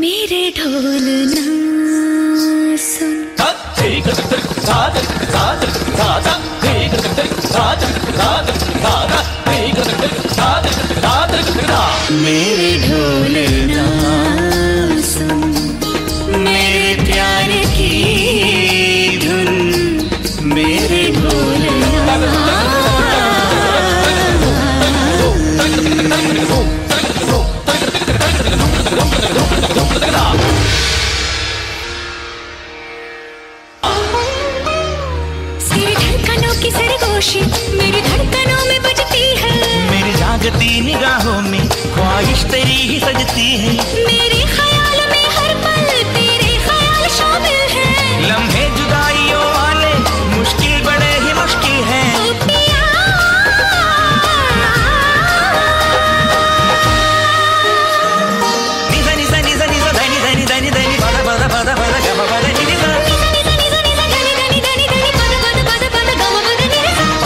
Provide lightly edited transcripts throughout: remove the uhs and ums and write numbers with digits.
मेरे ढोल ना सुन मेरे ढोल ना सुन मेरे प्यार की धुन मेरे ढोल मेरी धड़कनों में बजती है मेरी जागती निगाहों में ख्वाहिश तेरी ही सजती है मेरे ख्याल में हर पल तेरे ख्याल शामिल है लम्हे जुदाइयों वाले मुश्किल बड़े ही मुश्किल है निजा निजा निजा निजा धनी धनी धनी धनी पदा पदा पदा पदा गम पदा निजा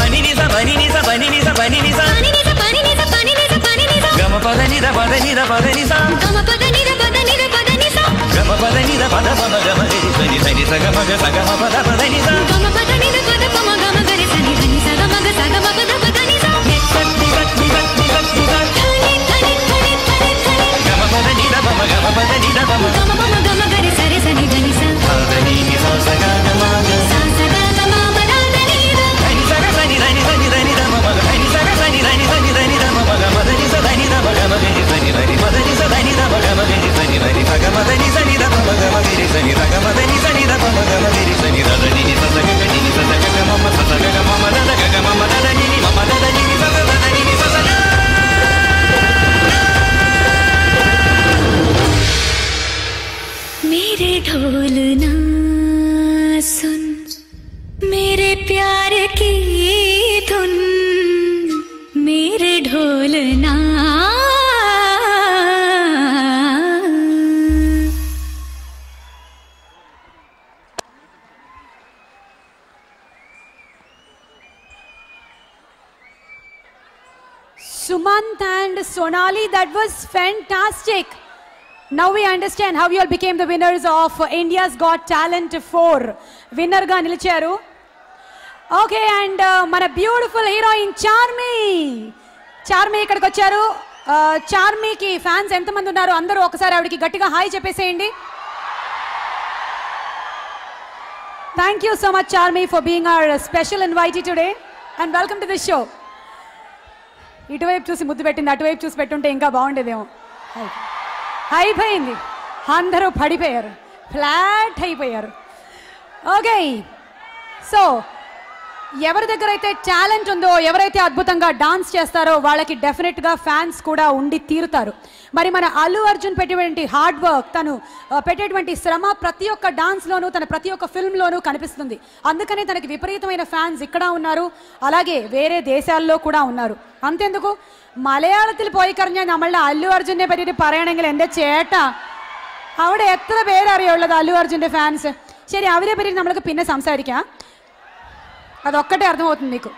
Pani nisa pani nisa pani nisa pani nisa pani nisa pani nisa pani nisa gama pada nida pada nida pada nisa gama pada nida pada nida pada nisa gama pada nida pada pada gama nisa nisa nisa gama gama pada pada nisa gama pada nida pada gama gama gare sa nisa nisa gama ga sa gama pada pada nisa nisa nisa nisa nisa nisa thani thani thani thani thani gama pada nida gama gama pada nida gama gama gama gama gare sa re sa nida nisa pada nisa sa gama ga sa sa gama pada nida nisa sa nida nisa nida nida gama ga nisa sa nida nisa nida nida gama ga pada nisa sa nida gama ga nisa nida nida pada nisa sa nida gama ga nisa nida nida gama pada nisa nida gama ga nisa nida gama pada nisa nida gama ga nisa nida nisa sa ga nisa sa ga mama sa ga mama da ga mama da ni mama da ni sa da ni sa sa मेरे ढोल ना सुन मेरे प्यार की धुन मेरे ढोल ना Sumant and Sonali, that was fantastic. Now we understand how you all became the winners of India's Got Talent 4. Winner ga nilicharu. Okay, and mana beautiful heroine Charmi. Charmi ikkadiki vacharu. Charmi ki fans ఎంత మంది ఉన్నారు అందరూ ఒకసారి ఆవిడకి గట్టిగా hi చెప్పేసేయండి. Thank you so much Charmi for being our special invitee today and welcome to the show. ఇటువైపు చూసి ముద్దు పెట్టింది అటువైపు చూసి పెట్టుంటే ఇంకా బాగుండేదేమో. అయిపోయింది అందరూ పడిపోయారు ఫ్లాట్ అయిపోయారు. ఓకే సో ఎవరి దగ్గర అయితే టాలెంట్ ఉందో ఎవరైతే అద్భుతంగా డాన్స్ చేస్తారో వాళ్ళకి డెఫినెట్గా ఫ్యాన్స్ కూడా ఉండి తీరుతారు. మరి మన అల్లు అర్జున్ పెట్టేటువంటి హార్డ్ వర్క్ తను పెట్టేటువంటి శ్రమ ప్రతి ఒక్క డాన్స్లోనూ తన ప్రతి ఒక్క ఫిల్మ్లోనూ కనిపిస్తుంది. అందుకనే తనకి విపరీతమైన ఫ్యాన్స్ ఇక్కడ ఉన్నారు అలాగే వేరే దేశాల్లో కూడా ఉన్నారు. అంతెందుకు മലയാളത്തിൽ പോയി കഴിഞ്ഞാൽ നമ്മളുടെ അല്ലു അർജുനെ പറ്റിയിട്ട് പറയുകയാണെങ്കിൽ എൻ്റെ ചേട്ടാ അവിടെ എത്ര പേരറിയുള്ളത് അല്ലു അർജുൻ്റെ ഫാൻസ്. ശരി അവരെ പറ്റി നമ്മൾക്ക് പിന്നെ സംസാരിക്കാം అదొక్కటే అర్థమవుతుంది మీకు.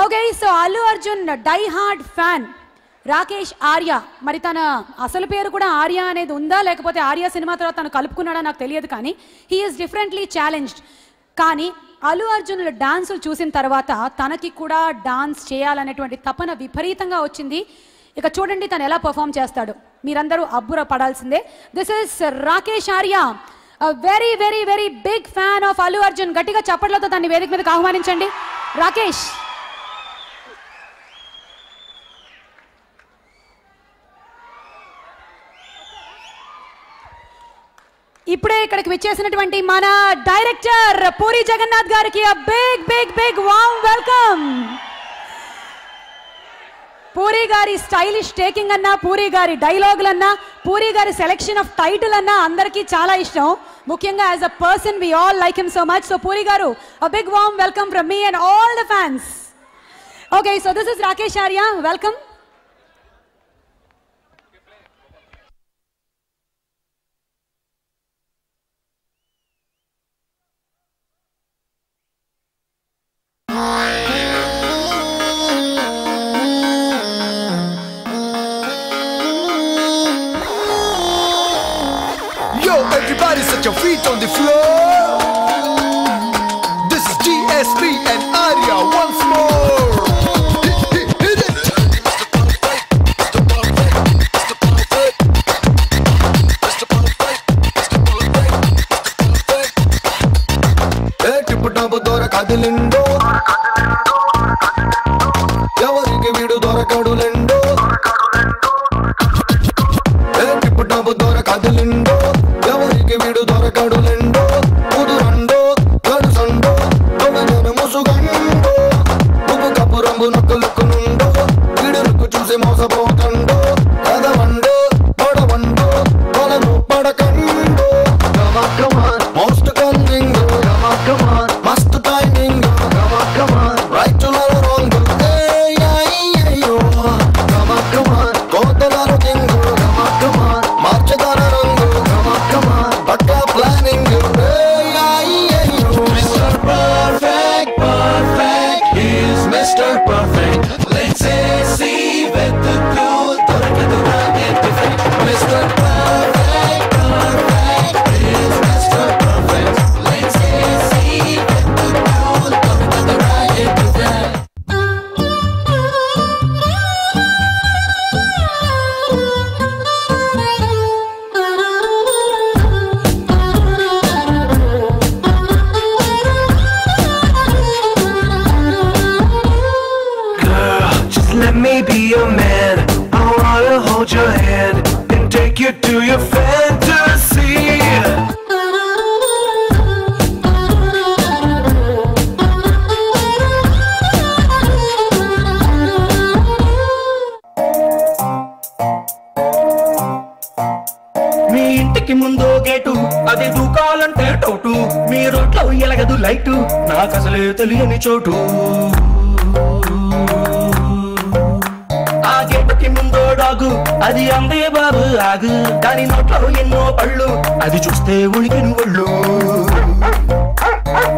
Okay so Allu Arjun die hard fan Rakesh Arya. మరి తన అసలు పేరు కూడా ఆర్య అనేది ఉందా లేకపోతే ఆర్య సినిమా తర్వాత తను కలుపుకున్నాడా నాకు తెలియదు కానీ హీ ఈస్ డిఫరెంట్లీ ఛాలెంజ్డ్. కానీ అల్లు అర్జున్ డాన్సులు చూసిన తర్వాత తనకి కూడా డాన్స్ చేయాలనేటువంటి తపన విపరీతంగా వచ్చింది. ఇక చూడండి తను ఎలా పర్ఫామ్ చేస్తాడు మీరందరూ అబ్బుర పడాల్సిందే. This is Rakesh Arya, a very very very big fan of Allu Arjun. గట్టిగా చప్పట్లతో తన్ని వేదిక మీదకి ఆహ్వానించండి రాకేష్. ఇప్పుడే ఇక్కడికి విచ్చేసినటువంటి మన డైరెక్టర్ పూరి జగన్నాథ్ గారికి a big big big warm welcome. Puri గారి స్టైలిష్ టేకింగ్ అన్నా పూరి గారి డైలాగులన్నా పూరి గారి సెలెక్షన్ ఆఫ్ టైటిల్ అన్నా అందరికీ చాలా ఇష్టం. ముఖ్యంగా as a person we all like him so much. So Puri garu a big warm welcome from me and all the fans. Okay, so this is Rakesh Arya. Welcome. కదిలిండో ఎవరికి వీడు దొరకడులెండో టిప్పు టప్పు దొర కదిలిండో ఎవరికి వీడు దొరకడులెండో కుదురండో గడుసండో తొమ్మిదొన ముసుగండో ఉప్పు కప్పు రంగు నొక్కులుక్కునుండో వీడులకు చూసి మోసపోతండో ఎదవండో పడవండో కొలను పడకండో మోస్ట్ కన్నింగ్ మస్త్ టైమింగ్ రైట్ టు రాంగ్ కోతలారు కింగ్ మార్చదార రంగు పక్కా planning mister perfect perfect is mister perfect let's see వెతుకు దొరకదు రాగే defect mister perfect perfect is mister perfect let's see వెతుకు దొరకదు రాగే defect Just let me be your man. I wanna hold your hand and take you to your fantasy. మీ ఇంటికి ముందో gate అది దూకాలంటే టోటు మీ రోడ్లో ఎలగదు లైటు నాకు అసలే తెలియని చోటు ఆ గేటుకి ముందో డాగు అది అందే బాబు ఆగు దాని నోట్లో ఎన్నో పళ్ళు అది చూస్తే ఉడికిన ఒళ్ళు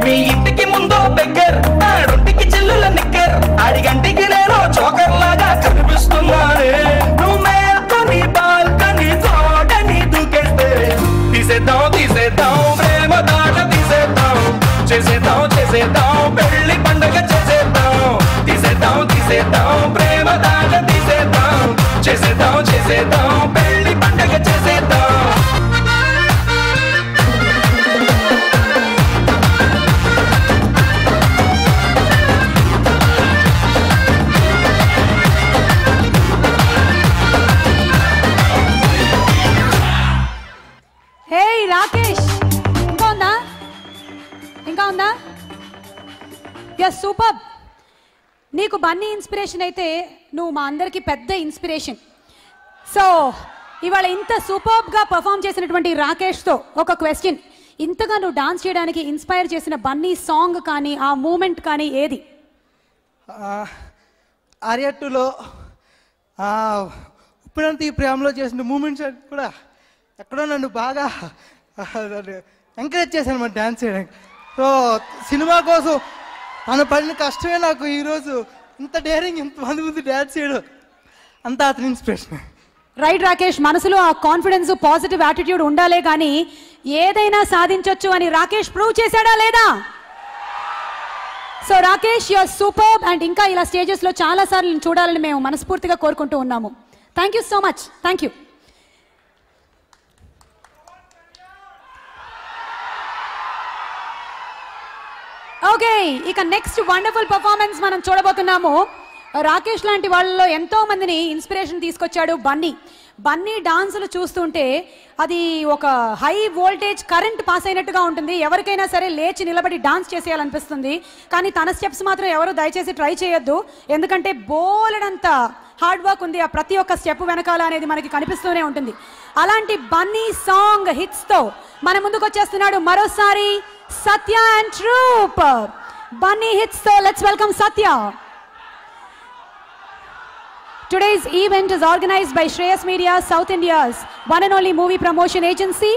మీ ఇంటికి ముందో బెగ్గర్ ఆడొంటికి చిల్లుల నిక్కర్ ఆడిగంటికి నేను చోకర్ లాగా కనిపిస్తున్నానే నువ్వు మేల్కొని బాల్కని తోటని దూకేస్తే తీసేద్దాం తీసేద్దాం ప్రేమ దాట తీసేద్దాం చేసేద్దాం చేసేద్దాం పెళ్లి పండగ చేసేద్దాం తీసేద్దాం తీసేద్దాం ప్రేమ దాట తీసేద్దాం చేసేద్దాం చేసేద్దాం పెళ్లి పండగ చేసేద్దాం హే రాకేష్, ఇంకా ఉందా? ఇంకా ఉందా? Yes, super. నీకు బన్నీ ఇన్స్పిరేషన్ అయితే నువ్వు మా అందరికి పెద్ద ఇన్స్పిరేషన్. సో ఇవాళ ఇంత సూపర్గా పర్ఫామ్ చేసినటువంటి రాకేష్తో ఒక క్వశ్చన్. ఇంతగా నువ్వు డాన్స్ చేయడానికి ఇన్స్పైర్ చేసిన బన్నీ సాంగ్ కానీ ఆ మూమెంట్ కానీ ఏది? ఆర్యట్టులో ఉప్పినంత ఈ ప్రేమలో చేసిన మూమెంట్స్ కూడా ఎక్కడో నన్ను బాగా ఎంకరేజ్ చేశాను మన డ్యాన్స్ చేయడానికి. సో సినిమా కోసం తను పడిన కష్టమే నాకు ఈరోజు ఇంత డేరింగ్ ఇంతమంది ముందు డ్యాన్స్ చేయడం అంతా అతని ఇన్స్పిరేషన్. రైట్ రాకేష్, మనసులో ఆ కాన్ఫిడెన్స్ పాజిటివ్ యాటిట్యూడ్ ఉండాలే కానీ ఏదైనా సాధించొచ్చు అని రాకేష్ ప్రూవ్ చేశాడా లేదా? So Rakesh, you are super. And ఇంకా ఇలా స్టేజెస్లో చాలాసార్లు చూడాలని మేము మనస్ఫూర్తిగా కోరుకుంటూ ఉన్నాము. Thank you so much. Thank you. Okay, ఇక నెక్స్ట్ వండర్ఫుల్ పర్ఫార్మెన్స్ మనం చూడబోతున్నాము. రాకేష్ లాంటి వాళ్ళలో ఎంతో మందిని ఇన్స్పిరేషన్ తీసుకొచ్చాడు బన్నీ. బన్నీ డాన్సులు చూస్తుంటే అది ఒక హై వోల్టేజ్ కరెంట్ పాస్ అయినట్టుగా ఉంటుంది. ఎవరికైనా సరే లేచి నిలబడి డాన్స్ చేసేయాలనిపిస్తుంది. కానీ తన స్టెప్స్ మాత్రం ఎవరు దయచేసి ట్రై చేయొద్దు, ఎందుకంటే బోలెడంత హార్డ్ వర్క్ ఉంది ఆ ప్రతి ఒక్క స్టెప్ వెనకాల అనేది మనకి కనిపిస్తూనే ఉంటుంది. అలాంటి బన్నీ సాంగ్ హిట్స్తో మన ముందుకు వచ్చేస్తున్నాడు మరోసారి సత్య అండ్ ట్రూప్. బన్నీ హిట్స్తో let's welcome Satya. Today's event is organized by Shreyas Media, South India's one and only movie promotion agency.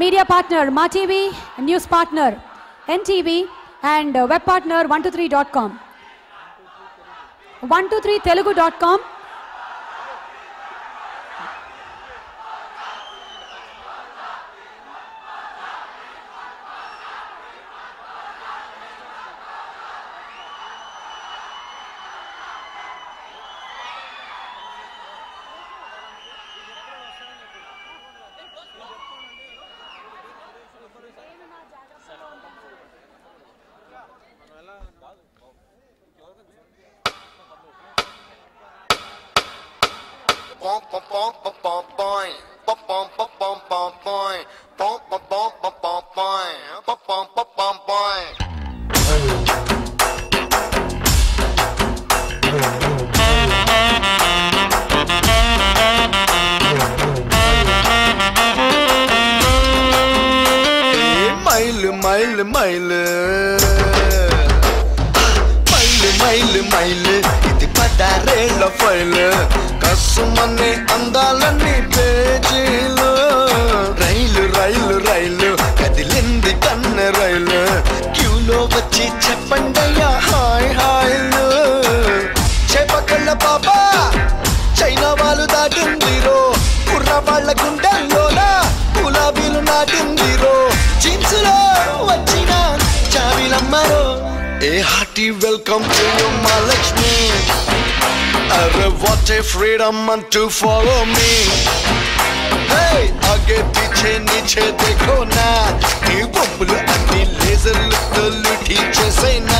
Media partner MaTV, news partner NTV, and web partner 123.com. 123telugu.com. మైలు ఇది 16 file కసుమనే అందాలన్నీ పేజీలు రైలు రైలు రైలు కదిలింది కన్న రైలు క్యూలో వచ్చి చెప్పండయ్యా hi హాయ్లు చెప్పకళ్ళ పాపా China వాళ్ళు దాటిందిరో కుర్ర వాళ్ళ గుండెల్లోన గులాబీలు నాటిందిరో జీన్సులో వచ్చిన చావిలమ్మరో A hearty welcome to you, my Lakshmi. Arre, what a freedom and to follow me. Hey, आगे पीछे नीचे देखो ना, ये बबलू अन्नी लेज़र लुक तो लुटी जैसे ना.